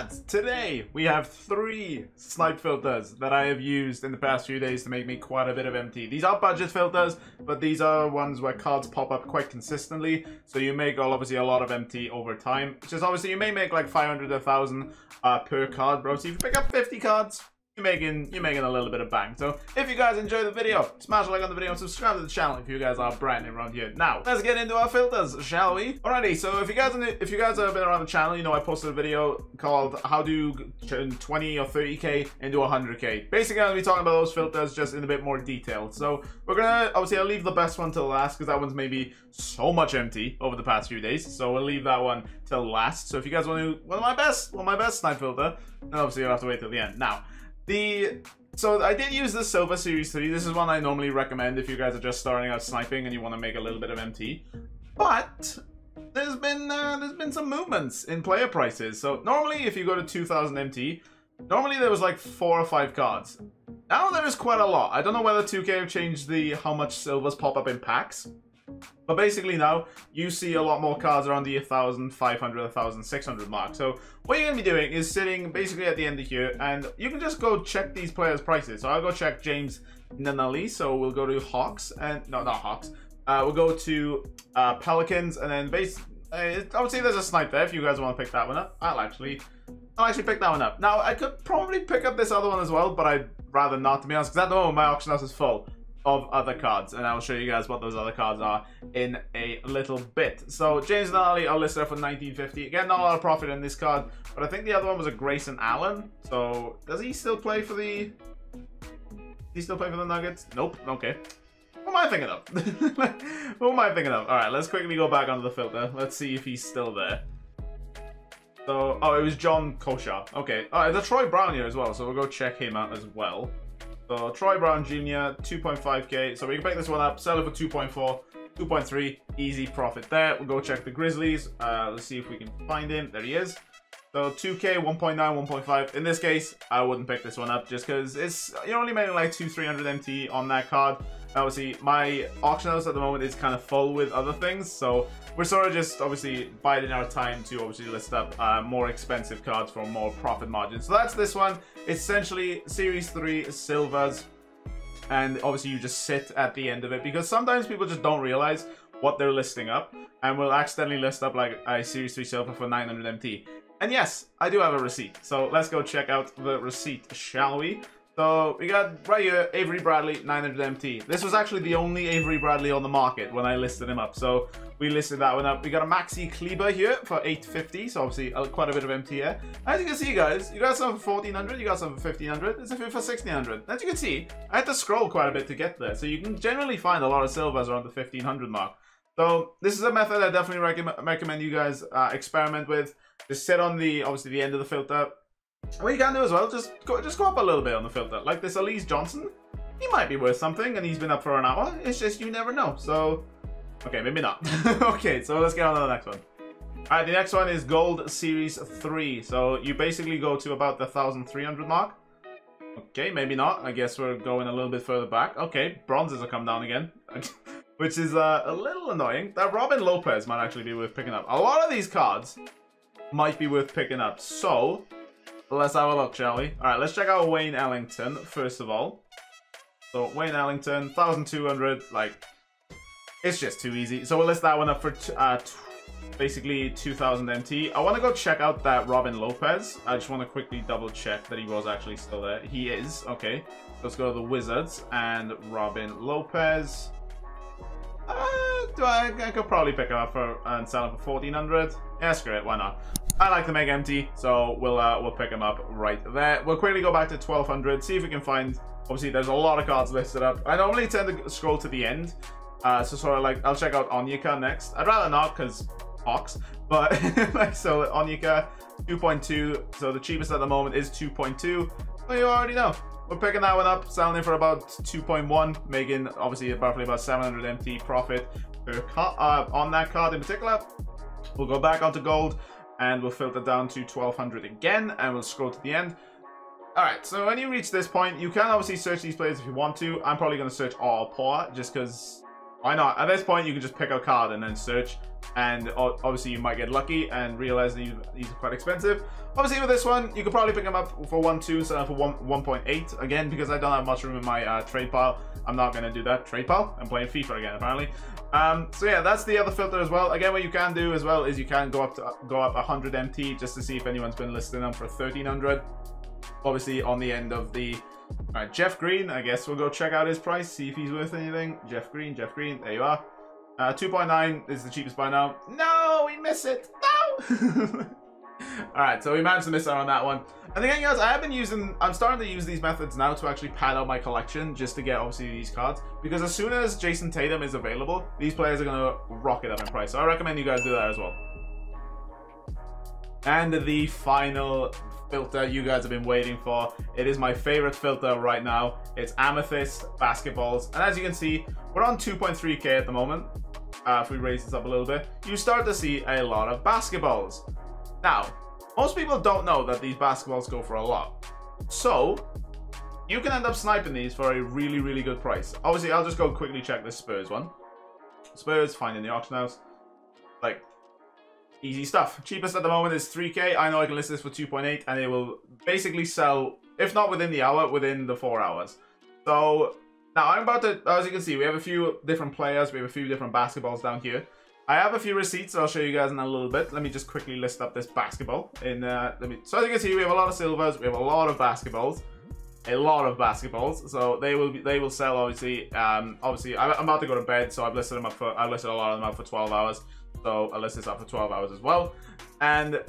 that, today we have 3 snipe filters that I have used in the past few days to make me quite a bit of MT. These are budget filters, but these are ones where cards pop up quite consistently, so you make obviously a lot of MT over time. Just obviously you may make like 500 to 1,000 per card, bro. So if you pick up 50 cards, you're making a little bit of bang. So if you guys enjoyed the video, smash a like on the video and subscribe to the channel if you guys are brand new around here. Now let's get into our filters, shall we? Alrighty, so if you guys have been around the channel, you know I posted a video called how to turn 20 or 30k into 100k. Basically I'm gonna be talking about those filters just in a bit more detail. So we're gonna obviously I'll leave the best one till last because that one's maybe so much MT over the past few days, so we'll leave that one till last. So if you guys want my best snipe filter, then obviously you'll have to wait till the end. Now so I did use the Silver Series 3. This is one I normally recommend if you guys are just starting out sniping and you want to make a little bit of MT. But there's been some movements in player prices. So normally if you go to 2,000 MT, normally there was like 4 or 5 cards. Now there is quite a lot. I don't know whether 2K have changed how much silvers pop up in packs. But basically now, you see a lot more cards around the 1,500, 1,600 mark. So what you're going to be doing is sitting basically at the end of here, and you can just go check these players' prices. So I'll go check James Nanali, so we'll go to Hawks, and no, not Hawks. We'll go to Pelicans, and then I would say there's a snipe there if you guys want to pick that one up. I'll actually pick that one up. Now, I could probably pick up this other one as well, but I'd rather not, to be honest, because at the moment my auction house is full of other cards, and I'll show you guys what those other cards are in a little bit. So James Nanali, I'll list it for 1950. Again, not a lot of profit in this card, but I think the other one was a Grayson Allen. So does he still play for the Nuggets? Nope. Okay. What am I thinking of? What am I thinking of? All right, let's quickly go back onto the filter. Let's see if he's still there. So, oh, it was John Koshar. Okay. All right, the Troy Brown here as well, so we'll go check him out as well. So Troy Brown Jr., 2.5k. So we can pick this one up, sell it for 2.4, 2.3, easy profit there. We'll go check the Grizzlies. Let's see if we can find him. There he is. So 2k, 1.9, 1.5. In this case, I wouldn't pick this one up just because you're only making like 200-300 MT on that card. Obviously, my auction house at the moment is kind of full with other things, so we're sort of just obviously biding our time to obviously list up more expensive cards for more profit margin. So that's this one. It's essentially Series 3 silvers, and obviously you just sit at the end of it because sometimes people just don't realize what they're listing up and will accidentally list up like a Series 3 silver for 900 MT. And yes, I do have a receipt, so let's go check out the receipt, shall we? So we got right here Avery Bradley 900 MT. This was actually the only Avery Bradley on the market when I listed him up, so we listed that one up. We got a Maxi Kleber here for 850, so obviously quite a bit of MT here. As you can see, guys, you got some for 1,400, you got some for 1,500, there's a few for 1,600. As you can see, I had to scroll quite a bit to get there, so you can generally find a lot of silvers around the 1,500 mark. So this is a method I definitely recommend you guys experiment with. Just sit on obviously the end of the filter. What you can do as well, just go up a little bit on the filter. Like this Elise Johnson, he might be worth something, and he's been up for an hour. It's just you never know. So, okay, maybe not. Okay, so let's get on to the next one. All right, the next one is Gold Series 3. So you basically go to about the 1,300 mark. Okay, maybe not. I guess we're going a little bit further back. Okay, bronzes have come down again, which is a little annoying. That Robin Lopez might actually be worth picking up. A lot of these cards might be worth picking up. So let's have a look, shall we? All right, let's check out Wayne Ellington first of all. So Wayne Ellington, 1,200, like, it's just too easy. So we'll list that one up for basically 2,000 MT. I want to go check out that Robin Lopez. I just want to quickly double check that he was actually still there. He is, okay. Let's go to the Wizards and Robin Lopez. I could probably pick him up and sell him for 1,400. Yeah, screw it, why not? I like to make MT, so we'll pick him up right there. We'll quickly go back to 1,200, see if we can find. Obviously, there's a lot of cards listed up. I normally tend to scroll to the end, so sort of like I'll check out Onyeka next. I'd rather not because Hawks, but like so Onyeka 2.2. So the cheapest at the moment is 2.2. Well, you already know. We're picking that one up, selling it for about 2.1, making obviously roughly about 700 MT profit per on that card in particular. We'll go back onto gold and we'll filter down to 1,200 again, and we'll scroll to the end. Alright, so when you reach this point, you can obviously search these players if you want to. I'm probably going to search all poor, just because Why not? At this point, you can just pick a card and then search. And obviously, you might get lucky and realize that these are quite expensive. Obviously, with this one, you could probably pick them up for 1.2 instead of for 1.8. Again, because I don't have much room in my trade pile, I'm not going to do that. Trade pile? I'm playing FIFA again, apparently. So yeah, that's the other filter as well. Again, what you can do as well is you can go up 100 MT just to see if anyone's been listing them for 1300. Obviously, on the end of the... Alright, Jeff Green, I guess we'll go check out his price, see if he's worth anything. Jeff Green, there you are. 2.9 is the cheapest by now. No, we miss it. No! Alright, so we managed to miss out on that one. And again, guys, I'm starting to use these methods now to actually pad out my collection just to get, obviously, these cards. Because as soon as Jason Tatum is available, these players are going to rocket up in price. So I recommend you guys do that as well. And the final filter you guys have been waiting for. It is my favorite filter right now. It's Amethyst Basketballs. And as you can see, we're on 2.3k at the moment. If we raise this up a little bit, you start to see a lot of basketballs. Now, most people don't know that these basketballs go for a lot. So, you can end up sniping these for a really, really good price. Obviously, I'll just go quickly check this Spurs one. Spurs, find in the auction house. Like, easy stuff. Cheapest at the moment is 3k. I know I can list this for 2.8 and it will basically sell, if not within the hour, within the 4 hours. So, now I'm about to, as you can see, we have a few different players. We have a few different basketballs down here. I have a few receipts I'll show you guys in a little bit. Let me just quickly list up this basketball. So as you can see, we have a lot of silvers. We have a lot of basketballs. So they will sell, obviously. Obviously, I'm about to go to bed, so I've listed a lot of them up for 12 hours. So I'll list this up for 12 hours as well. And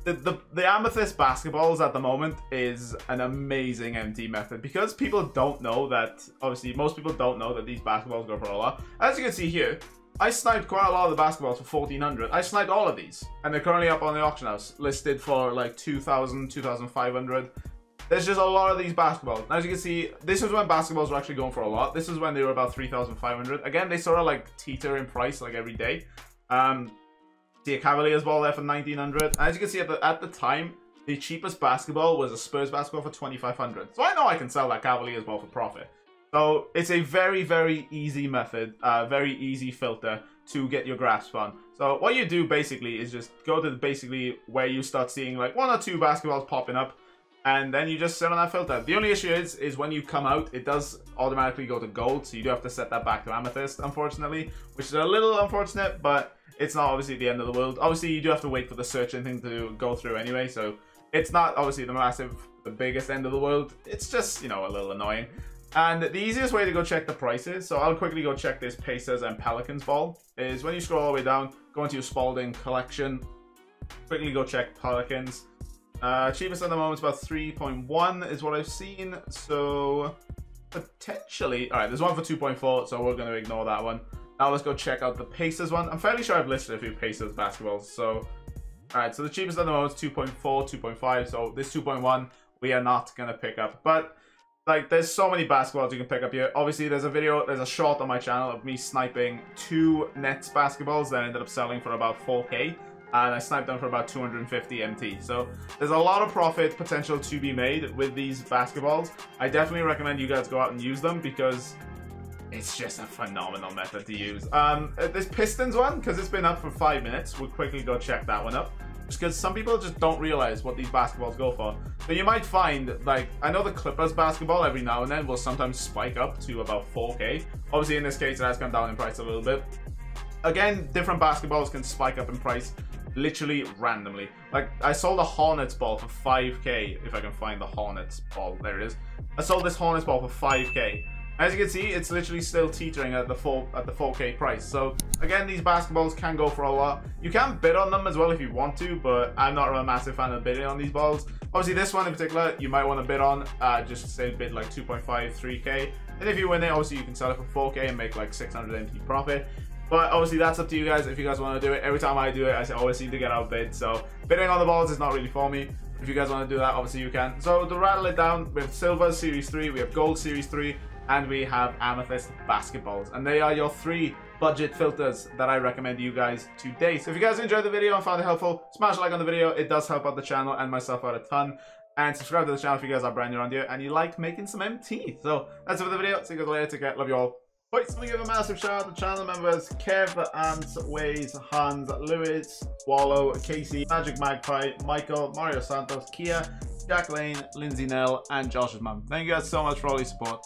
the Amethyst Basketballs at the moment is an amazing MT method because people don't know that, obviously, most people don't know that these basketballs go for a lot. As you can see here, I sniped quite a lot of the basketballs for 1400. I sniped all of these, and they're currently up on the auction house, listed for like 2000, 2500. There's just a lot of these basketballs. Now, as you can see, this is when basketballs were actually going for a lot. This is when they were about 3500. Again, they sort of like teeter in price like every day. See a Cavaliers ball there for 1900. As you can see, at the time, the cheapest basketball was a Spurs basketball for 2500. So I know I can sell that Cavaliers ball for profit. So it's a very, very easy method, very easy filter to get your grasp on. So what you do basically is just go to basically where you start seeing like 1 or 2 basketballs popping up, and then you just set on that filter. The only issue is when you come out, it does automatically go to gold, so you do have to set that back to amethyst, unfortunately, which is a little unfortunate, but it's not obviously the end of the world. Obviously, you do have to wait for the searching thing to go through anyway, so it's not obviously the biggest end of the world. It's just, you know, a little annoying. And the easiest way to go check the prices, so I'll quickly go check this Pacers and Pelicans ball, is when you scroll all the way down, go into your Spalding collection, quickly go check Pelicans. Cheapest at the moment is about 3.1 is what I've seen, so potentially, alright, there's one for 2.4, so we're going to ignore that one. Now let's go check out the Pacers one. I'm fairly sure I've listed a few Pacers basketballs, so alright, so the cheapest at the moment is 2.4, 2.5, so this 2.1 we are not going to pick up, but like, there's so many basketballs you can pick up here. Obviously, there's a short on my channel of me sniping 2 Nets basketballs that ended up selling for about 4k. And I sniped them for about 250 MT. So, there's a lot of profit potential to be made with these basketballs. I definitely recommend you guys go out and use them because it's just a phenomenal method to use. This Pistons one, because it's been up for 5 minutes, we'll quickly go check that one up. Because some people just don't realize what these basketballs go for. So you might find, like, I know the Clippers basketball every now and then will sometimes spike up to about 4k. Obviously, in this case, it has come down in price a little bit. Again, different basketballs can spike up in price literally randomly. Like, I sold a Hornets ball for 5k, if I can find the Hornets ball. There it is. I sold this Hornets ball for 5k. As you can see, it's literally still teetering at the 4k price. So again, these basketballs can go for a lot. You can bid on them as well if you want to, but I'm not a massive fan of bidding on these balls. Obviously, this one in particular, you might want to bid on. Just say bid like 2.5, 3k. And if you win it, obviously you can sell it for 4k and make like 600 MT profit. But obviously, that's up to you guys if you guys want to do it. Every time I do it, I always seem to get outbid. So bidding on the balls is not really for me. If you guys want to do that, obviously you can. So to rattle it down, we have Silver Series 3, we have Gold Series 3, and we have Amethyst Basketballs. And they are your 3 budget filters that I recommend you guys today. So if you guys enjoyed the video and found it helpful, smash a like on the video. It does help out the channel and myself out a ton. And subscribe to the channel if you guys are brand new around here and you like making some MT. So that's it for the video. See you guys later. Take care. Love you all. But so we give a massive shout out to channel members Kev, Ants, Waze, Hans, Lewis, Wallow, Casey, Magic Magpie, Michael, Mario Santos, Kia, Jack Lane, Lindsay, Knell, and Josh's mum. Thank you guys so much for all your support.